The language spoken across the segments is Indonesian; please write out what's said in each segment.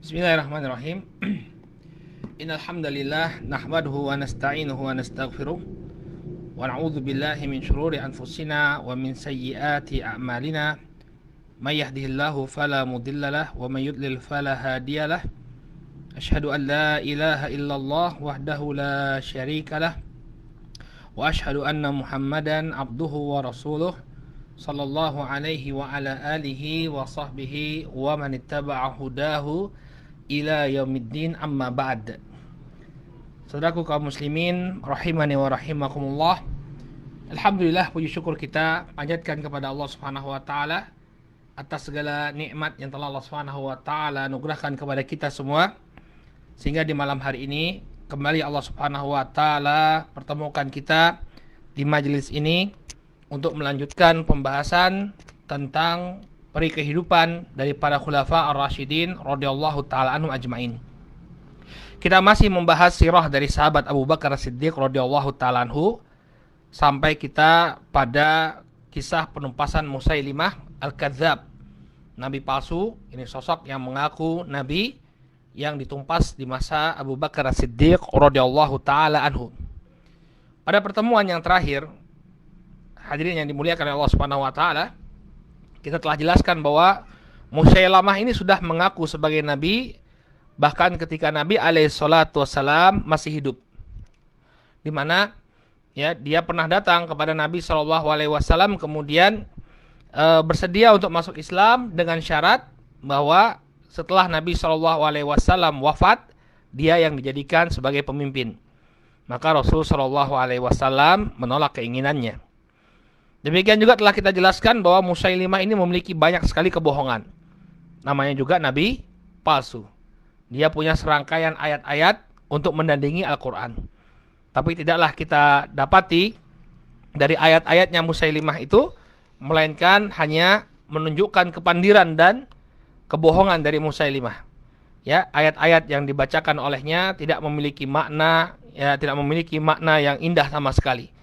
Bismillahirrahmanirrahim. Innal hamdalillah nahmaduhu wa nasta'inuhu wa nastaghfiruh wa na'udzu billahi min shururi anfusina wa min sayyiati a'malina. May yahdihillahu fala mudhillalah wa may yudlil fala hadiyalah. Asyhadu an la ilaha illallah wahdahu la syarikalah wa asyhadu anna Muhammadan abduhu wa rasuluh sallallahu alaihi wa ala alihi wa sahbihi wa man ittaba'a hudahu ila yaumiddin, amma ba'd. Saudaraku kaum muslimin rahimani wa rahimakumullah. Alhamdulillah, puji syukur kita panjatkan kepada Allah Subhanahu wa taala atas segala nikmat yang telah Allah Subhanahu wa taala anugerahkan kepada kita semua, sehingga di malam hari ini kembali Allah Subhanahu wa taala pertemukan kita di majelis ini untuk melanjutkan pembahasan tentang peri kehidupan dari para khulafa ar-rasyidin radhiyallahu taala anhum ajmain. Kita masih membahas sirah dari sahabat Abu Bakar As-Siddiq radhiyallahu taala anhu sampai kita pada kisah penumpasan Musailimah Al-Kadzdzab, nabi palsu. Ini sosok yang mengaku nabi yang ditumpas di masa Abu Bakar As-Siddiq radhiyallahu taala anhu. Pada pertemuan yang terakhir, hadirin yang dimuliakan oleh Allah Subhanahu wa taala, kita telah jelaskan bahwa Musailamah ini sudah mengaku sebagai nabi bahkan ketika Nabi alaihissalatu wassalam masih hidup, di mana ya dia pernah datang kepada Nabi sallallahu alaihi wasallam kemudian bersedia untuk masuk Islam dengan syarat bahwa setelah Nabi sallallahu alaihi wasallam wafat, dia yang dijadikan sebagai pemimpin. Maka Rasul sallallahu alaihi wasallam menolak keinginannya. Demikian juga telah kita jelaskan bahwa Musailimah ini memiliki banyak sekali kebohongan. Namanya juga nabi palsu. Dia punya serangkaian ayat-ayat untuk menandingi Al-Quran. Tapi tidaklah kita dapati dari ayat-ayatnya Musailimah itu, melainkan hanya menunjukkan kepandiran dan kebohongan dari Musailimah. Ya, ayat-ayat yang dibacakan olehnya tidak memiliki makna, tidak memiliki makna yang indah sama sekali.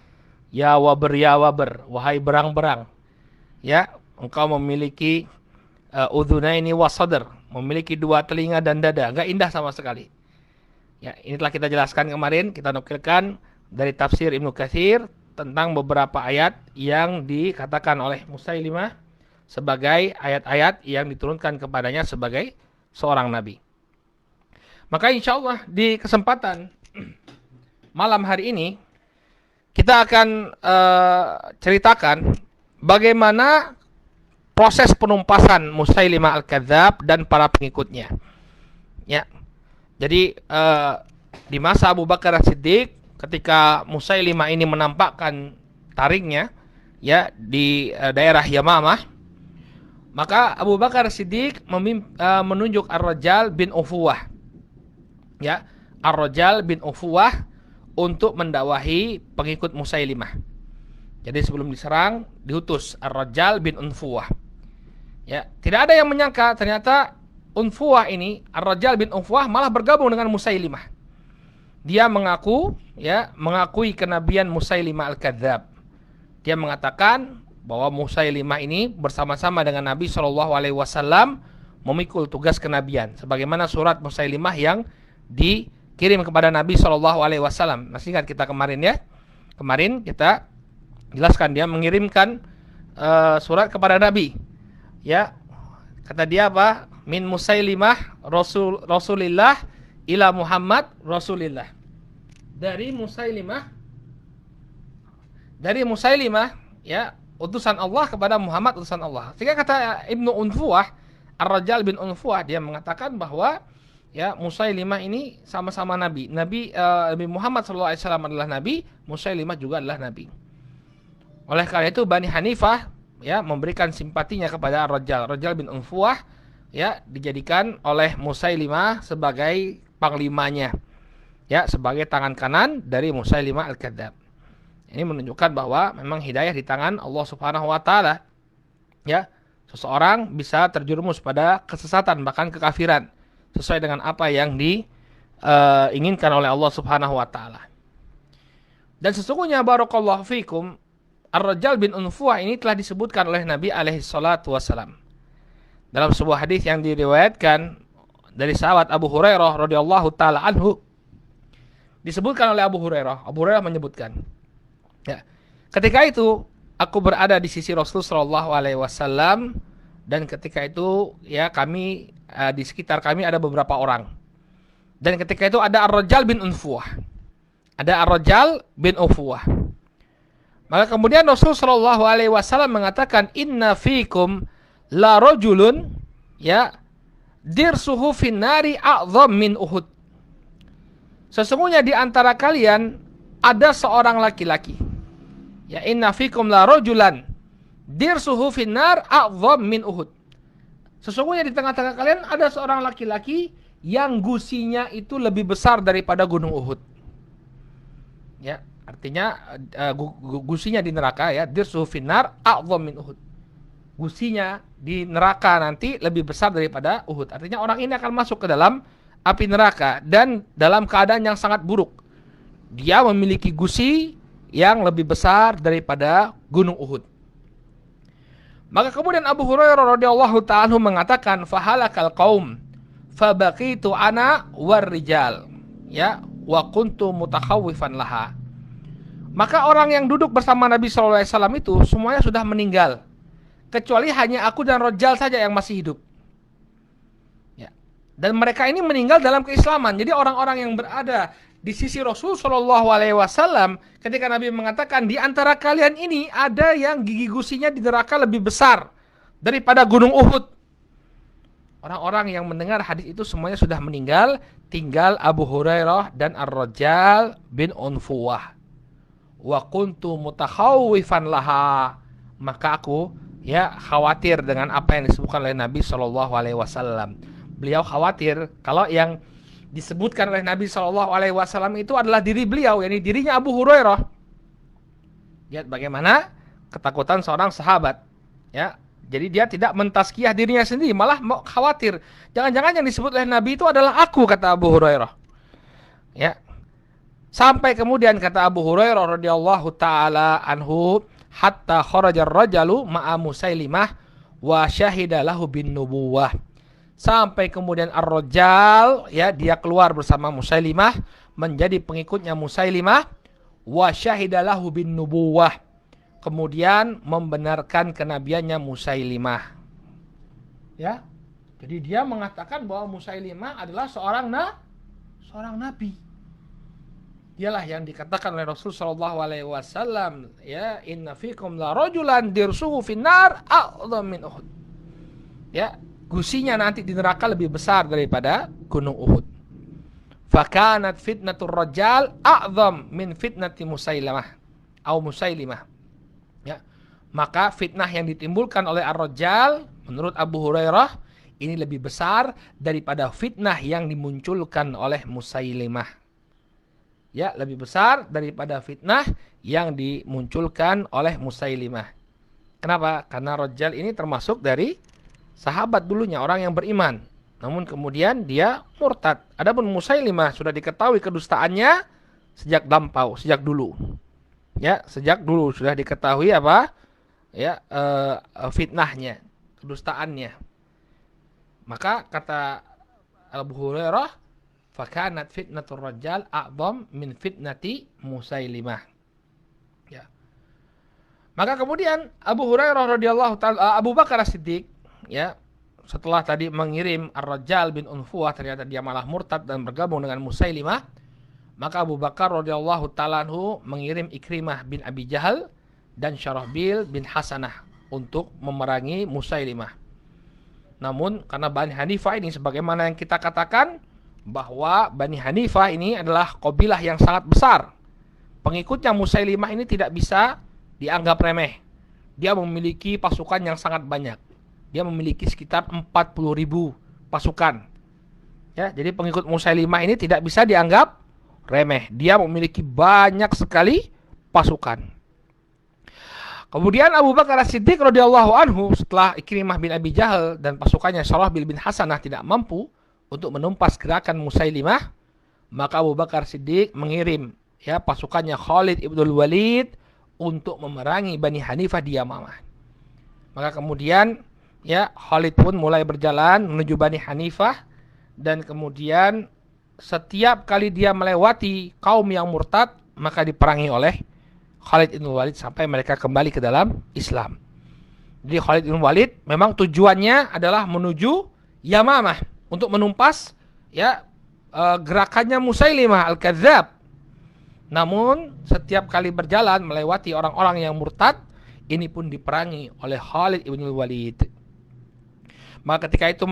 Ya waber, wahai berang-berang, ya engkau memiliki udhunaini wasadr, memiliki dua telinga dan dada, enggak indah sama sekali. Ya, ini telah kita jelaskan kemarin, kita nukilkan dari tafsir Ibnu Katsir tentang beberapa ayat yang dikatakan oleh Musailimah sebagai ayat-ayat yang diturunkan kepadanya sebagai seorang nabi. Maka insyaallah di kesempatan malam hari ini kita akan ceritakan bagaimana proses penumpasan Musailimah Al-Kadzdzab dan para pengikutnya. Ya, jadi di masa Abu Bakar As-Siddiq, ketika Musailimah ini menampakkan taringnya, ya di daerah Yamamah, maka Abu Bakar As-Siddiq menunjuk Ar-Rajjal bin Ufuwah, ya Ar-Rajjal bin Ufuwah untuk mendakwahi pengikut Musailimah. Jadi sebelum diserang, diutus Ar-Rajjal bin Unfuwah. Ya, tidak ada yang menyangka ternyata Unfuwah ini, Ar-Rajjal bin Unfuwah malah bergabung dengan Musailimah. Dia mengakui kenabian Musailimah Al-Kadzdzab. Dia mengatakan bahwa Musailimah ini bersama-sama dengan Nabi Shallallahu alaihi wasallam memikul tugas kenabian, sebagaimana surat Musailimah yang dikirim kepada Nabi Shallallahu alaihi wasallam. Masih ingat kita kemarin ya? Kemarin kita jelaskan dia mengirimkan surat kepada Nabi. Ya, kata dia apa? Min Musailimah Rasulillah ila Muhammad Rasulillah. Dari Musailimah ya, utusan Allah kepada Muhammad utusan Allah. Sehingga kata Ibnu Unfuwah, Ar-Rajjal bin Unfuwah, dia mengatakan bahwa ya Musailimah ini sama-sama nabi. Nabi Muhammad sallallahu alaihi wasallam adalah nabi, Musailimah juga adalah nabi. Oleh karena itu Bani Hanifah ya memberikan simpatinya kepada Ar-Rajjal. Ar-Rajjal bin Unfuwah ya dijadikan oleh Musailimah sebagai panglimanya. Ya, sebagai tangan kanan dari Musailimah Al-Kadzdzab. Ini menunjukkan bahwa memang hidayah di tangan Allah Subhanahu wa taala. Ya, seseorang bisa terjerumus pada kesesatan bahkan kekafiran sesuai dengan apa yang diinginkan oleh Allah Subhanahu wa taala. Dan sesungguhnya barakallahu fikum, Ar-Rajjal bin Unfuwah ini telah disebutkan oleh Nabi alaihi salatu wasalam dalam sebuah hadis yang diriwayatkan dari sahabat Abu Hurairah radhiyallahu taala anhu, disebutkan oleh Abu Hurairah. Abu Hurairah menyebutkan, ya, ketika itu aku berada di sisi Rasul sallallahu alaihi wasallam, dan ketika itu ya kami di sekitar kami ada beberapa orang. Dan ketika itu ada Ar-Rajjal bin Unfuwah. Ada Ar-Rajjal bin Unfuwah. Maka kemudian Rasul sallallahu alaihi wasallam mengatakan, "Inna fikum la rajulun ya dirsuhu finnari a'zam min Uhud." Sesungguhnya di antara kalian ada seorang laki-laki. Ya, inna fikum la rajulan dirsuhu finnar a'zam min Uhud. Sesungguhnya di tengah-tengah kalian ada seorang laki-laki yang gusinya itu lebih besar daripada gunung Uhud. Ya, artinya gusinya di neraka ya, dirsuhu finnar a'zam min Uhud. Gusinya di neraka nanti lebih besar daripada Uhud. Artinya orang ini akan masuk ke dalam api neraka dan dalam keadaan yang sangat buruk. Dia memiliki gusi yang lebih besar daripada gunung Uhud. Maka kemudian Abu Hurairah radhiyallahu ta'ala mengatakan, fahalakal qaum fabaqitu ana warrijal ya wa kuntu mutakhawwifan laha. Maka orang yang duduk bersama Nabi sallallahu alaihi wasallam itu semuanya sudah meninggal, kecuali hanya aku dan Rajal saja yang masih hidup. Ya. Dan mereka ini meninggal dalam keislaman. Jadi orang-orang yang berada di sisi Rasul sallallahu alaihi wasallam ketika Nabi mengatakan, di antara kalian ini ada yang gigi gusinya di neraka lebih besar daripada gunung Uhud. Orang-orang yang mendengar hadis itu semuanya sudah meninggal, tinggal Abu Hurairah dan Ar-Rajjal bin Unfuwah. Wa kuntu mutakhawwifan laha. Maka aku ya khawatir dengan apa yang disebutkan oleh Nabi sallallahu alaihi wasallam. Beliau khawatir kalau yang disebutkan oleh Nabi sallallahu alaihi wasallam itu adalah diri beliau, yakni dirinya Abu Hurairah. Lihat bagaimana ketakutan seorang sahabat, ya. Jadi dia tidak mentazkiyah dirinya sendiri, malah khawatir jangan-jangan yang disebut oleh Nabi itu adalah aku, kata Abu Hurairah. Ya. Sampai kemudian kata Abu Hurairah radhiyallahu taala anhu, hatta kharaja ar-rajalu ma'a Musailimah wa syahida lahu bin nubuwah. Sampai kemudian Ar-Rajjal ya dia keluar bersama Musailimah, menjadi pengikutnya Musailimah, wa syahida lahu bin nubuwah. Kemudian membenarkan kenabiannya Musailimah. Ya. Jadi dia mengatakan bahwa Musailimah adalah seorang nabi. Dialah yang dikatakan oleh Rasul sallallahu alaihi wasallam, ya, inna fikum la rajulan dirsuhu finnar a'zam min Uhud. Ya, gusinya nanti di neraka lebih besar daripada gunung Uhud. Fakanat fitnatur rajal a'zam min fitnati Musailimah atau Musailimah. Ya. Maka fitnah yang ditimbulkan oleh Ar-Rajjal menurut Abu Hurairah ini lebih besar daripada fitnah yang dimunculkan oleh Musailimah. Ya, lebih besar daripada fitnah yang dimunculkan oleh Musailimah. Kenapa? Karena Rajjal ini termasuk dari sahabat dulunya, orang yang beriman. Namun kemudian dia murtad. Adapun Musailimah sudah diketahui kedustaannya sejak lampau, sejak dulu. Ya, sejak dulu sudah diketahui apa? Ya, fitnahnya, kedustaannya. Maka kata Abu Hurairah, fakanat fitnatur rajal a'zam min fitnati Musailimah. Ya. Maka kemudian Abu Hurairah radhiyallahu taala Abu Bakar As-Siddiq ya, setelah tadi mengirim Ar-Rajjal bin Unfuwah, ternyata dia malah murtad dan bergabung dengan Musailimah, maka Abu Bakar radhiyallahu taala anhu mengirim Ikrimah bin Abi Jahal dan Syarahbil bin Hasanah untuk memerangi Musailimah. Namun karena Bani Hanifah ini sebagaimana yang kita katakan bahwa Bani Hanifah ini adalah qabilah yang sangat besar. Pengikutnya Musailimah ini tidak bisa dianggap remeh. Dia memiliki pasukan yang sangat banyak. Dia memiliki sekitar 40.000 pasukan. Ya, jadi pengikut Musailimah ini tidak bisa dianggap remeh. Dia memiliki banyak sekali pasukan. Kemudian Abu Bakar As-Siddiq radhiyallahu anhu setelah Ikrimah bin Abi Jahal dan pasukannya Syarahbil bin Hasanah tidak mampu untuk menumpas gerakan Musailimah, maka Abu Bakar Siddiq mengirim ya pasukannya Khalid ibnul Walid untuk memerangi Bani Hanifah di Yamamah. Maka kemudian ya Khalid pun mulai berjalan menuju Bani Hanifah dan kemudian setiap kali dia melewati kaum yang murtad, maka diperangi oleh Khalid bin Walid sampai mereka kembali ke dalam Islam. Jadi Khalid bin Walid memang tujuannya adalah menuju Yamamah untuk menumpas ya gerakannya Musailimah Al-Kadzdzab. Namun setiap kali berjalan melewati orang-orang yang murtad, ini pun diperangi oleh Khalid bin Walid. Maka ketika itu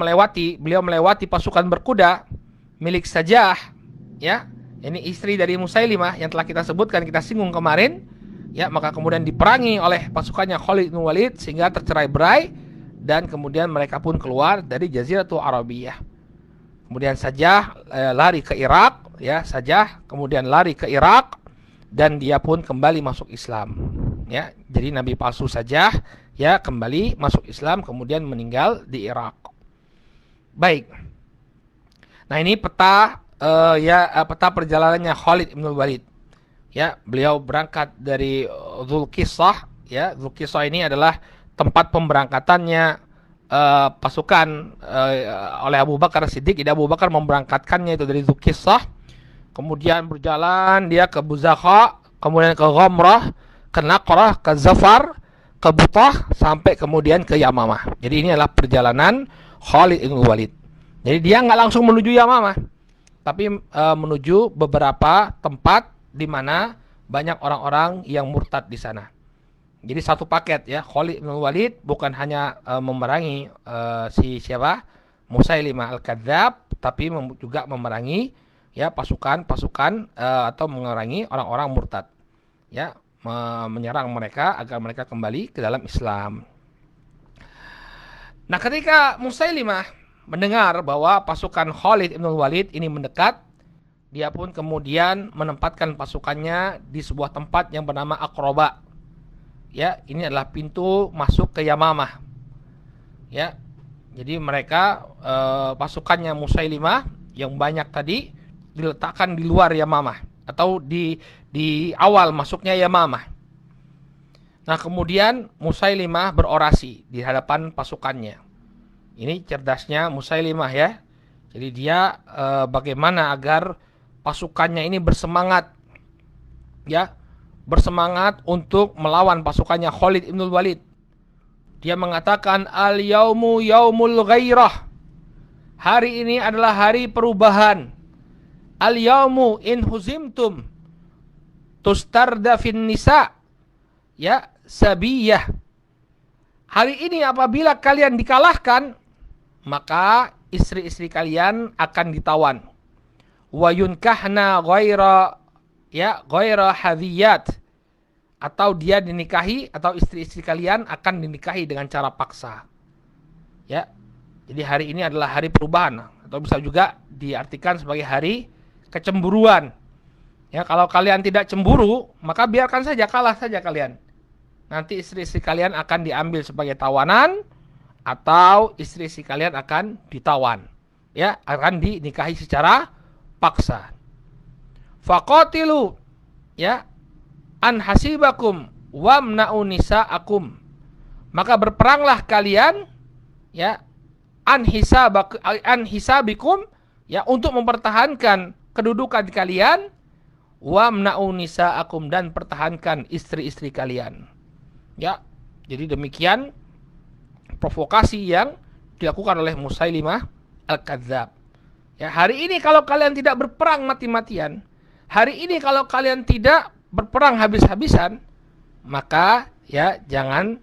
beliau melewati pasukan berkuda milik Sajah, ya, ini istri dari Musailimah yang telah kita sebutkan, kita singgung kemarin, ya, maka kemudian diperangi oleh pasukannya Khalid bin Walid sehingga tercerai-berai dan kemudian mereka pun keluar dari Jaziratul Arabiyah. Kemudian Sajah lari ke Irak, ya, Sajah kemudian lari ke Irak dan dia pun kembali masuk Islam, ya. Jadi nabi palsu Sajah ya kembali masuk Islam kemudian meninggal di Irak. Baik. Nah, ini peta peta perjalanannya Khalid bin Walid. Ya, beliau berangkat dari Dzulqissah, ya. Dzulqissah ini adalah tempat pemberangkatannya pasukan oleh Abu Bakar Siddiq. Jadi Abu Bakar memberangkatkannya itu dari Dzulqissah. Kemudian berjalan dia ke Buzakha, kemudian ke Ghamrah, ke Naqrah, ke Zafar, ke Butah, sampai kemudian ke Yamamah. Jadi ini adalah perjalanan Khalid bin Walid. Jadi dia nggak langsung menuju Yamamah, tapi menuju beberapa tempat di mana banyak orang-orang yang murtad di sana. Jadi satu paket, ya. Khalid bin Walid bukan hanya memerangi Musailimah Al-Kadzdzab, tapi juga memerangi ya pasukan-pasukan atau memerangi orang-orang murtad, ya, menyerang mereka agar mereka kembali ke dalam Islam. Nah, ketika Musailimah mendengar bahwa pasukan Khalid bin Walid ini mendekat, dia pun kemudian menempatkan pasukannya di sebuah tempat yang bernama Aqraba. Ya, ini adalah pintu masuk ke Yamamah. Ya. Jadi mereka pasukannya Musailimah yang banyak tadi diletakkan di luar Yamamah atau di awal masuknya Yamamah. Nah, kemudian Musailimah berorasi di hadapan pasukannya. Ini cerdasnya Musailimah, ya. Jadi dia bagaimana agar pasukannya ini bersemangat, ya, bersemangat untuk melawan pasukannya Khalid bin Walid. Dia mengatakan, al-yaumu yaumul ghairah. Hari ini adalah hari perubahan. Al-yaumu in huzimtum tustarda fin nisa, ya, sabiyah. Hari ini apabila kalian dikalahkan, maka istri-istri kalian akan ditawan. Wa yunkahna ghaira hadiyat, atau dia dinikahi, atau istri-istri kalian akan dinikahi dengan cara paksa. Ya. Jadi hari ini adalah hari perubahan, atau bisa juga diartikan sebagai hari kecemburuan. Ya, kalau kalian tidak cemburu, maka biarkan saja, kalah saja kalian. Nanti istri-istri kalian akan diambil sebagai tawanan, atau istri-istri kalian akan ditawan. Ya, akan dinikahi secara paksa. Faqatilu, ya, an hasibakum wamna'u nisa'akum. Maka berperanglah kalian, ya, an hisabikum, ya, untuk mempertahankan kedudukan kalian, wamna'u nisa'akum, dan pertahankan istri-istri kalian. Ya, jadi demikian provokasi yang dilakukan oleh Musailimah Al-Kadzdzab. Ya, hari ini kalau kalian tidak berperang mati-matian, hari ini kalau kalian tidak berperang habis-habisan, maka ya jangan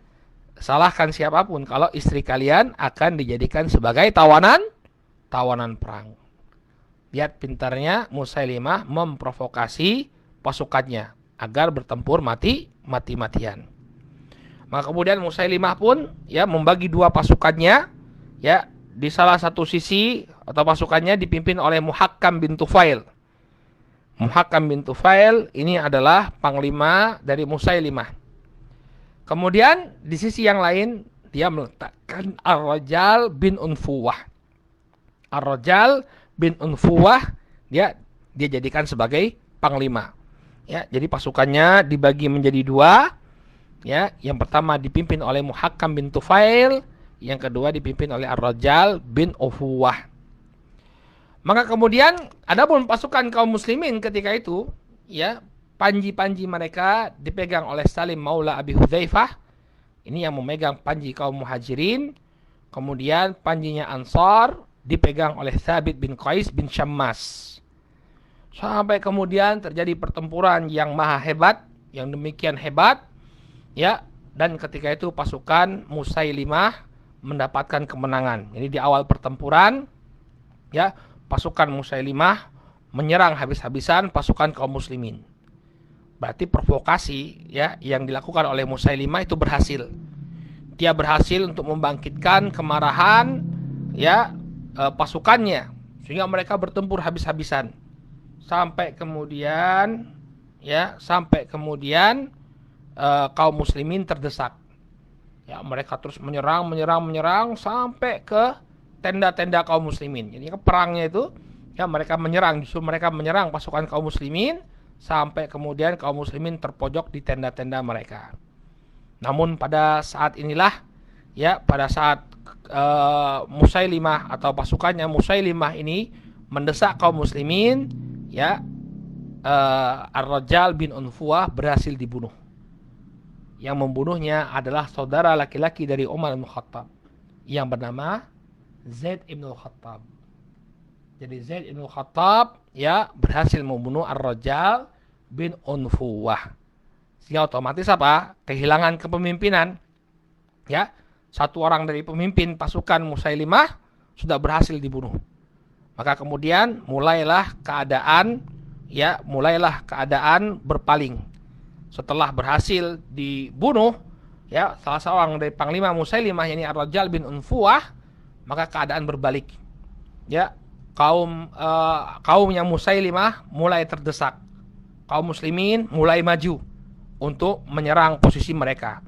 salahkan siapapun kalau istri kalian akan dijadikan sebagai tawanan perang. Lihat pintarnya Musailimah memprovokasi pasukannya agar bertempur mati-matian. Maka kemudian Musailimah pun ya membagi dua pasukannya, ya, di salah satu sisi atau pasukannya dipimpin oleh Muhakkam bin Tufail. Muhakkam bin Tufail ini adalah panglima dari Musailimah. Kemudian di sisi yang lain dia meletakkan Ar-Rajal bin Unfuwah. Ar-Rajal bin Unfuwah dia jadikan sebagai panglima. Ya, jadi pasukannya dibagi menjadi dua. Ya, yang pertama dipimpin oleh Muhakkam bin Tufail, yang kedua dipimpin oleh Ar-Rajal bin Unfuwah. Maka kemudian adapun pasukan kaum muslimin ketika itu, ya, panji-panji mereka dipegang oleh Salim Maula Abi Hudzaifah. Ini yang memegang panji kaum muhajirin. Kemudian panjinya Ansar dipegang oleh Thabit bin Qais bin Syammas. Sampai kemudian terjadi pertempuran yang maha hebat, yang demikian hebat, ya. Dan ketika itu pasukan Musailimah mendapatkan kemenangan. Jadi di awal pertempuran, ya, pasukan Musailimah menyerang habis-habisan pasukan kaum muslimin. Berarti provokasi, ya, yang dilakukan oleh Musailimah itu berhasil. Dia berhasil untuk membangkitkan kemarahan, ya, pasukannya, sehingga mereka bertempur habis-habisan. Sampai kemudian kaum muslimin terdesak. Ya, mereka terus menyerang sampai ke tenda-tenda kaum muslimin. Jadi perangnya itu, ya, mereka menyerang pasukan kaum muslimin sampai kemudian kaum muslimin terpojok di tenda-tenda mereka. Namun pada saat inilah, ya, pada saat Musailimah atau pasukannya Musailimah ini mendesak kaum muslimin, ya, Ar-Rajjal bin Unfuwah berhasil dibunuh. Yang membunuhnya adalah saudara laki-laki dari Umar bin Khattab yang bernama Zaid ibn Khattab. Jadi Zaid ibn Khattab, ya, berhasil membunuh Ar-Rajjal bin Unfuwah. Sehingga otomatis apa? Kehilangan kepemimpinan. Ya, satu orang dari pemimpin pasukan Musailimah sudah berhasil dibunuh. Maka kemudian mulailah keadaan berpaling. Setelah berhasil dibunuh, ya, salah seorang dari panglima Musailimah, yakni Ar-Rajjal bin Unfuwah, maka keadaan berbalik. Ya, kaumnya Musailimah mulai terdesak. Kaum muslimin mulai maju untuk menyerang posisi mereka.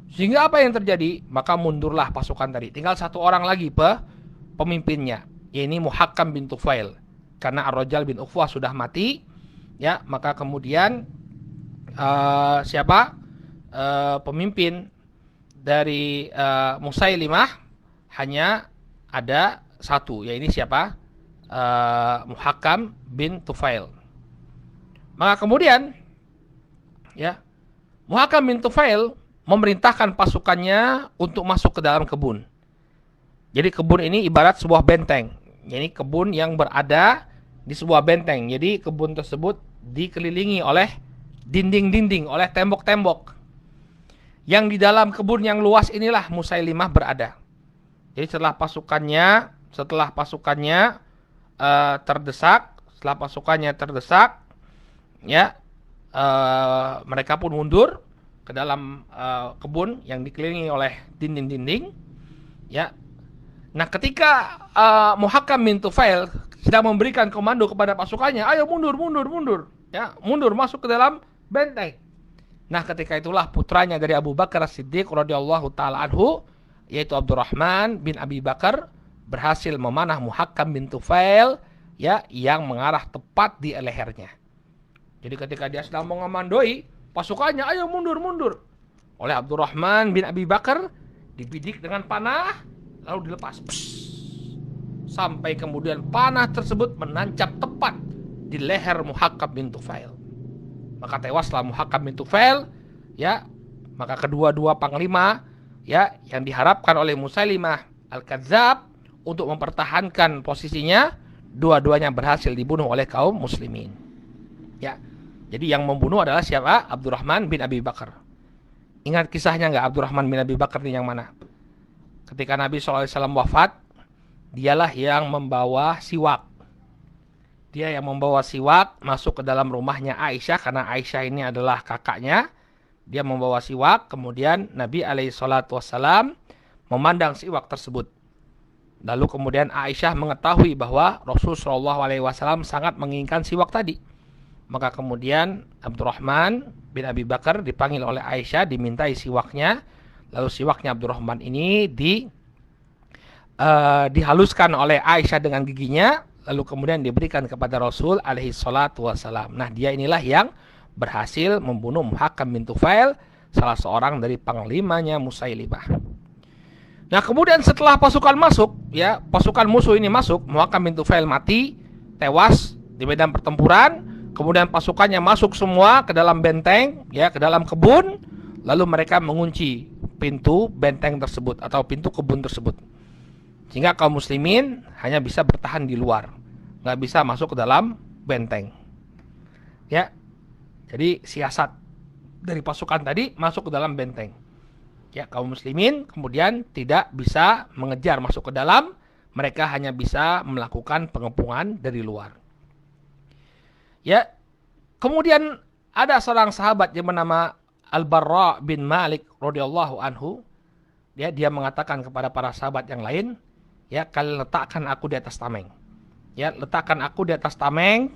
Sehingga apa yang terjadi? Maka mundurlah pasukan tadi. Tinggal satu orang lagi pemimpinnya, yakni Muhakkam bin Tufail. Karena Ar-Rajjal bin Unfuwah sudah mati, ya, maka kemudian pemimpin dari Musailimah hanya ada satu, yaitu siapa? Muhakkam bin Tufail. Maka kemudian, ya, Muhakkam bin Tufail memerintahkan pasukannya untuk masuk ke dalam kebun. Jadi kebun ini ibarat sebuah benteng. Jadi kebun yang berada di sebuah benteng. Jadi kebun tersebut dikelilingi oleh dinding-dinding, oleh tembok-tembok. Yang di dalam kebun yang luas inilah Musailimah berada. Jadi setelah pasukannya terdesak, ya, mereka pun mundur ke dalam kebun yang dikelilingi oleh dinding-dinding, ya. Nah, ketika Muhakkam bin Tufail sedang memberikan komando kepada pasukannya, ayo mundur, ya, mundur masuk ke dalam benteng. Nah, ketika itulah putranya dari Abu Bakar As-Siddiq radhiyallahu taala anhu, yaitu Abdurrahman bin Abi Bakar, berhasil memanah Muhakkam bin Tufail, ya, yang mengarah tepat di lehernya. Jadi ketika dia sedang mengomandoi pasukannya, ayo mundur, oleh Abdurrahman bin Abi Bakar dibidik dengan panah lalu dilepas. Sampai kemudian panah tersebut menancap tepat di leher Muhakkam bin Tufail. Maka tewaslah Muhakkam bin Tufail, ya. Maka kedua-dua panglima, ya, yang diharapkan oleh Musailimah Al-Kadzdzab untuk mempertahankan posisinya, dua-duanya berhasil dibunuh oleh kaum muslimin. Ya. Jadi yang membunuh adalah siapa? Abdurrahman bin Abi Bakar. Ingat kisahnya enggak, Abdurrahman bin Abi Bakar ini yang mana? Ketika Nabi SAW wafat, dialah yang membawa siwak. Dia yang membawa siwak masuk ke dalam rumahnya Aisyah, karena Aisyah ini adalah kakaknya. Dia membawa siwak, kemudian Nabi SAW memandang siwak tersebut. Lalu kemudian Aisyah mengetahui bahwa Rasulullah SAW sangat menginginkan siwak tadi. Maka kemudian Abdurrahman bin Abi Bakar dipanggil oleh Aisyah, dimintai siwaknya. Lalu siwaknya Abdurrahman ini dihaluskan oleh Aisyah dengan giginya, lalu kemudian diberikan kepada Rasul alaihi salatu wassalam. Nah, dia inilah yang berhasil membunuh Muhakkam bin Tufail, salah seorang dari panglimanya Musailimah. Nah, kemudian setelah pasukan masuk, ya, pasukan musuh ini masuk, Muhakkam bin Tufail mati, tewas di medan pertempuran. Kemudian pasukannya masuk semua ke dalam benteng, ya, ke dalam kebun. Lalu mereka mengunci pintu benteng tersebut atau pintu kebun tersebut, sehingga kaum muslimin hanya bisa bertahan di luar, nggak bisa masuk ke dalam benteng. Ya, jadi siasat dari pasukan tadi masuk ke dalam benteng. Ya, kaum muslimin kemudian tidak bisa mengejar masuk ke dalam, mereka hanya bisa melakukan pengepungan dari luar. Ya, kemudian ada seorang sahabat yang bernama Al-Barra bin Malik radhiyallahu anhu. Dia mengatakan kepada para sahabat yang lain, ya, kalian letakkan aku di atas tameng. Ya, letakkan aku di atas tameng.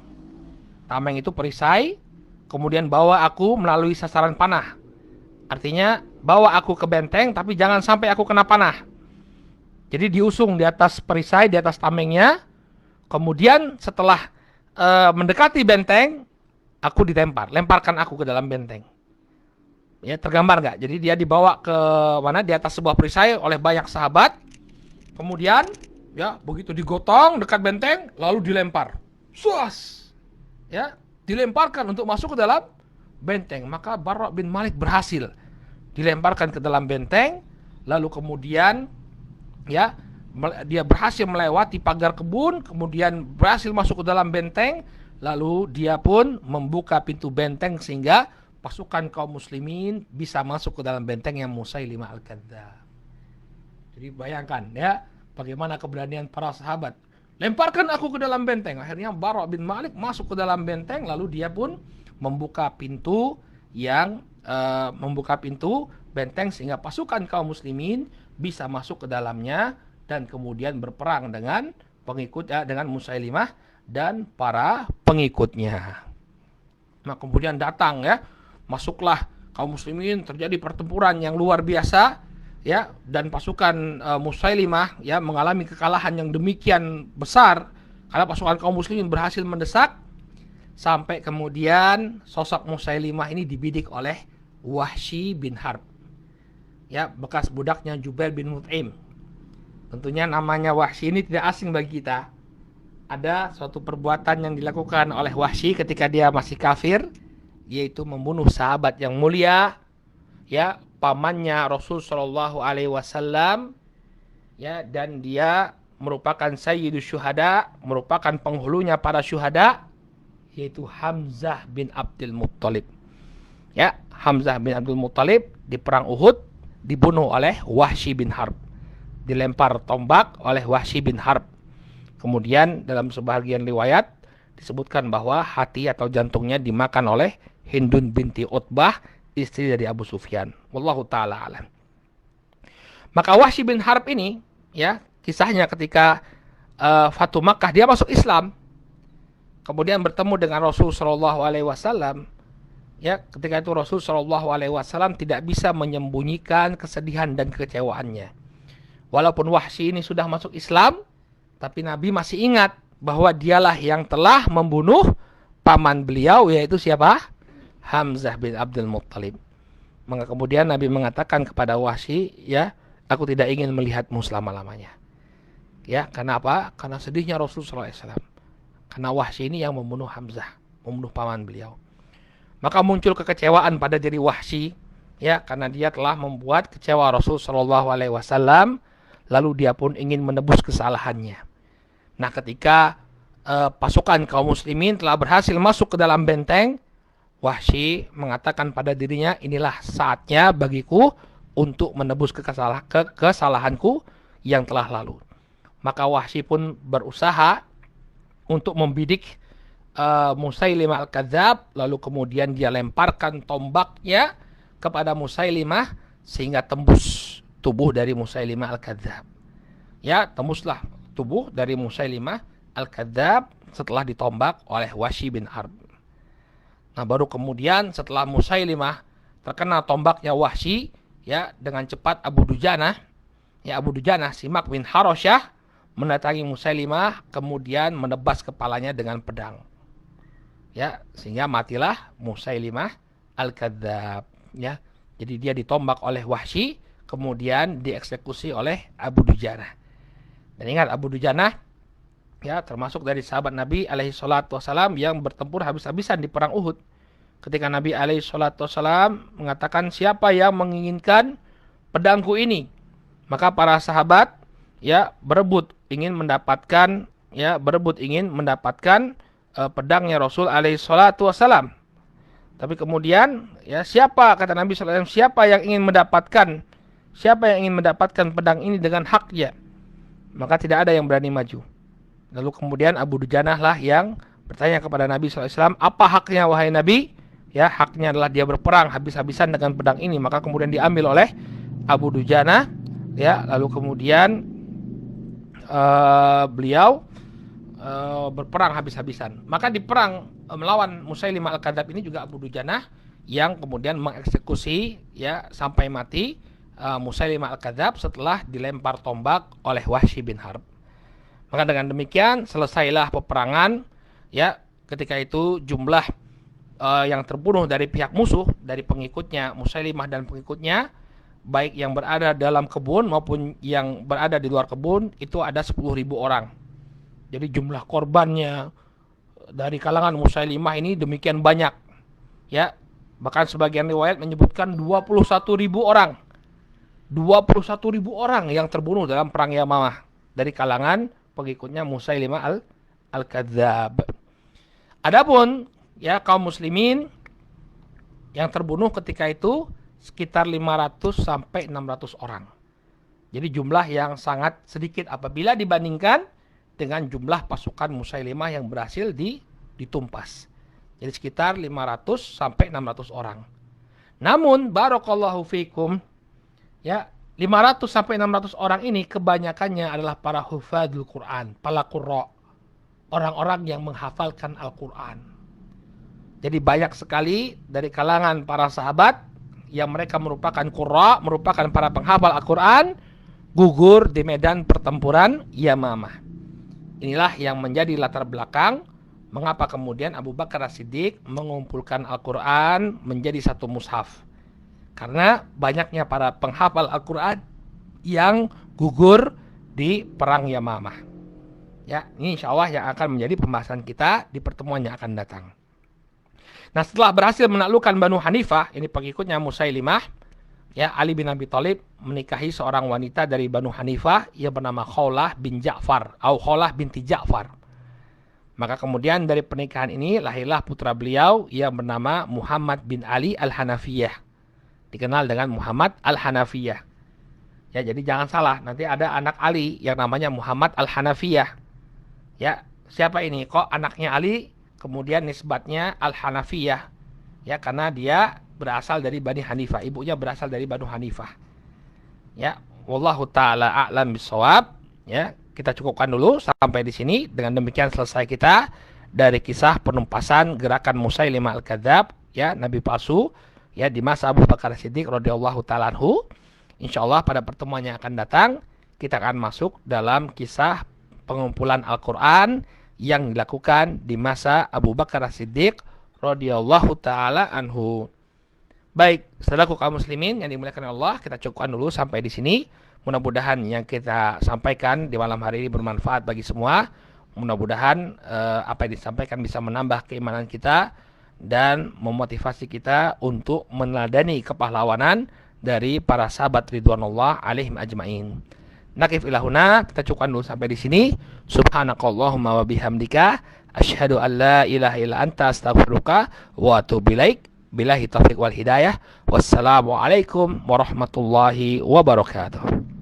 Tameng itu perisai. Kemudian bawa aku melalui sasaran panah. Artinya bawa aku ke benteng tapi jangan sampai aku kena panah. Jadi diusung di atas perisai, di atas tamengnya. Kemudian setelah mendekati benteng, aku ditempar. Lemparkan aku ke dalam benteng. Ya, tergambar nggak? Jadi dia dibawa ke mana? Di atas sebuah perisai oleh banyak sahabat. Kemudian, ya, begitu digotong dekat benteng, lalu dilempar. Suas, ya, dilemparkan untuk masuk ke dalam benteng. Maka Barra bin Malik berhasil dilemparkan ke dalam benteng. Lalu kemudian, ya, dia berhasil melewati pagar kebun, kemudian berhasil masuk ke dalam benteng. Lalu dia pun membuka pintu benteng sehingga pasukan kaum muslimin bisa masuk ke dalam benteng yang Musailimah Al-Kadzdzab. Jadi bayangkan, ya, bagaimana keberanian para sahabat. Lemparkan aku ke dalam benteng. Akhirnya Barra bin Malik masuk ke dalam benteng, lalu dia pun membuka pintu benteng sehingga pasukan kaum muslimin bisa masuk ke dalamnya dan kemudian berperang dengan dengan Musailimah dan para pengikutnya. Nah, kemudian datang, ya, masuklah kaum muslimin, terjadi pertempuran yang luar biasa, ya, dan pasukan Musailimah, ya, mengalami kekalahan yang demikian besar karena pasukan kaum muslimin berhasil mendesak sampai kemudian sosok Musailimah ini dibidik oleh Wahsy bin Harb, ya, bekas budaknya Jubair bin Mut'im. Tentunya namanya Wahsy ini tidak asing bagi kita. Ada suatu perbuatan yang dilakukan oleh Wahsy ketika dia masih kafir, yaitu membunuh sahabat yang mulia, ya, pamannya Rasul Shallallahu Alaihi Wasallam, ya, dan dia merupakan Sayyidus Syuhada, merupakan penghulunya para syuhada, yaitu Hamzah bin Abdul Muttalib. Ya, Hamzah bin Abdul Muttalib di perang Uhud dibunuh oleh Wahsy bin Harb, dilempar tombak oleh Wahsy bin Harb. Kemudian dalam sebagian riwayat disebutkan bahwa hati atau jantungnya dimakan oleh Hindun binti Utbah, istri dari Abu Sufyan. Wallahu ta'ala alam. Maka Wahsy bin Harb ini, ya, kisahnya ketika Fatu Makkah, dia masuk Islam, kemudian bertemu dengan Rasul Shallallahu Alaihi Wasallam. Ya, ketika itu Rasul Shallallahu Alaihi Wasallam tidak bisa menyembunyikan kesedihan dan kekecewaannya. Walaupun Wahsy ini sudah masuk Islam, tapi Nabi masih ingat bahwa dialah yang telah membunuh paman beliau, yaitu siapa? Hamzah bin Abdul Muttalib. Maka kemudian Nabi mengatakan kepada Wahsy, ya, aku tidak ingin melihatmu selama-lamanya. Ya, karena apa? Karena sedihnya Rasulullah SAW. Karena Wahsy ini yang membunuh Hamzah, membunuh paman beliau. Maka muncul kekecewaan pada diri Wahsy, ya, karena dia telah membuat kecewa Rasul Shallallahu Alaihi Wasallam, lalu dia pun ingin menebus kesalahannya. Nah, ketika pasukan kaum muslimin telah berhasil masuk ke dalam benteng, Wahsy mengatakan pada dirinya, inilah saatnya bagiku untuk menebus kesalahanku yang telah lalu. Maka Wahsy pun berusaha untuk membidik Musailimah Al-Kadzdzab, lalu kemudian dia lemparkan tombaknya kepada Musailimah sehingga tembus tubuh dari Musailimah Al-Kadzdzab. Ya, tembuslah tubuh dari Musailimah Al-Kadzdzab setelah ditombak oleh Wahsy bin Harb. Nah, baru kemudian setelah Musailimah terkena tombaknya Wahsy, ya, dengan cepat Abu Dujanah, Simak bin Harosyah, mendatangi Musailimah, kemudian menebas kepalanya dengan pedang. Ya, sehingga matilah Musailimah Al-Kadzdzab, ya. Jadi dia ditombak oleh Wahsy, kemudian dieksekusi oleh Abu Dujanah. Dan ingat, Abu Dujanah ya termasuk dari sahabat Nabi alaihi salatu wasalam yang bertempur habis-habisan di perang Uhud. Ketika Nabi alaihi salatu wasalam mengatakan, siapa yang menginginkan pedangku ini, maka para sahabat ya berebut ingin mendapatkan pedangnya Rasul alaihi salatu wasalam. Tapi kemudian ya siapa, kata Nabi sallallahu alaihi wasallam, siapa yang ingin mendapatkan pedang ini dengan haknya, maka tidak ada yang berani maju. Lalu kemudian Abu Dujanah lah yang bertanya kepada Nabi sallallahu alaihi wasallam, apa haknya wahai Nabi? Ya, haknya adalah dia berperang habis-habisan dengan pedang ini. Maka kemudian diambil oleh Abu Dujanah ya, lalu kemudian beliau berperang habis-habisan. Maka di perang melawan Musailimah Al-Kadzab ini juga Abu Dujanah yang kemudian mengeksekusi ya sampai mati Musailimah Al-Kadzab setelah dilempar tombak oleh Wahsy bin Harb. Maka dengan demikian selesailah peperangan ya. Ketika itu jumlah yang terbunuh dari pihak musuh, dari pengikutnya Musailimah dan pengikutnya, baik yang berada dalam kebun maupun yang berada di luar kebun, itu ada 10.000 orang. Jadi jumlah korbannya dari kalangan Musailimah ini demikian banyak ya. Bahkan sebagian riwayat menyebutkan 21.000 orang. 21.000 orang yang terbunuh dalam perang Yamamah dari kalangan pengikutnya Musailimah Al-Kadzab. Adapun ya kaum muslimin yang terbunuh ketika itu sekitar 500 sampai 600 orang. Jadi jumlah yang sangat sedikit apabila dibandingkan dengan jumlah pasukan Musailimah yang berhasil ditumpas. Jadi sekitar 500 sampai 600 orang. Namun barakallahu fikum ya, 500 sampai 600 orang ini kebanyakannya adalah para hufadzul Quran, para qurra, orang-orang yang menghafalkan Al-Quran. Jadi banyak sekali dari kalangan para sahabat yang mereka merupakan qurra, merupakan para penghafal Al-Quran, gugur di medan pertempuran Yamamah. Inilah yang menjadi latar belakang mengapa kemudian Abu Bakar As-Siddiq mengumpulkan Al-Quran menjadi satu mushaf. Karena banyaknya para penghafal Al-Quran yang gugur di perang Yamamah. Ya, ini insya Allah yang akan menjadi pembahasan kita di pertemuan yang akan datang. Nah, setelah berhasil menaklukkan Banu Hanifah, ini pengikutnya Musailimah, ya, Ali bin Abi Thalib menikahi seorang wanita dari Banu Hanifah yang bernama Khawlah bin Ja'far atau Khawlah binti Ja'far. Maka kemudian dari pernikahan ini lahirlah putra beliau yang bernama Muhammad bin Ali Al-Hanafiyah, dikenal dengan Muhammad Al-Hanafiyah. Ya, jadi jangan salah, nanti ada anak Ali yang namanya Muhammad Al-Hanafiyah. Ya, siapa ini? Kok anaknya Ali kemudian nisbatnya Al-Hanafiyah? Ya, karena dia berasal dari Bani Hanifah, ibunya berasal dari Banu Hanifah. Ya, wallahu taala a'lam bishawab. Ya, kita cukupkan dulu sampai di sini. Dengan demikian selesai kita dari kisah penumpasan gerakan Musailimah Al-Kadzab, ya, nabi palsu, ya, di masa Abu Bakar Siddiq radhiyallahu taala anhu. Insyaallah pada pertemuan yang akan datang kita akan masuk dalam kisah pengumpulan Al-Quran yang dilakukan di masa Abu Bakar As-Siddiq radhiyallahu taala anhu. Baik, saudaraku kaum muslimin yang dimuliakan Allah, kita cukupkan dulu sampai di sini. Mudah-mudahan yang kita sampaikan di malam hari ini bermanfaat bagi semua. Mudah-mudahan apa yang disampaikan bisa menambah keimanan kita dan memotivasi kita untuk meneladani kepahlawanan dari para sahabat ridwanullah alaihim ajmain. Nakif ilahuna, kita cukupkan dulu sampai di sini. Subhanakallahumma wa bihamdika asyhadu an la ilaha illa anta astaghfiruka wa atubu ilaik. Billahi taufiq wal hidayah. Wassalamualaikum warahmatullahi wabarakatuh.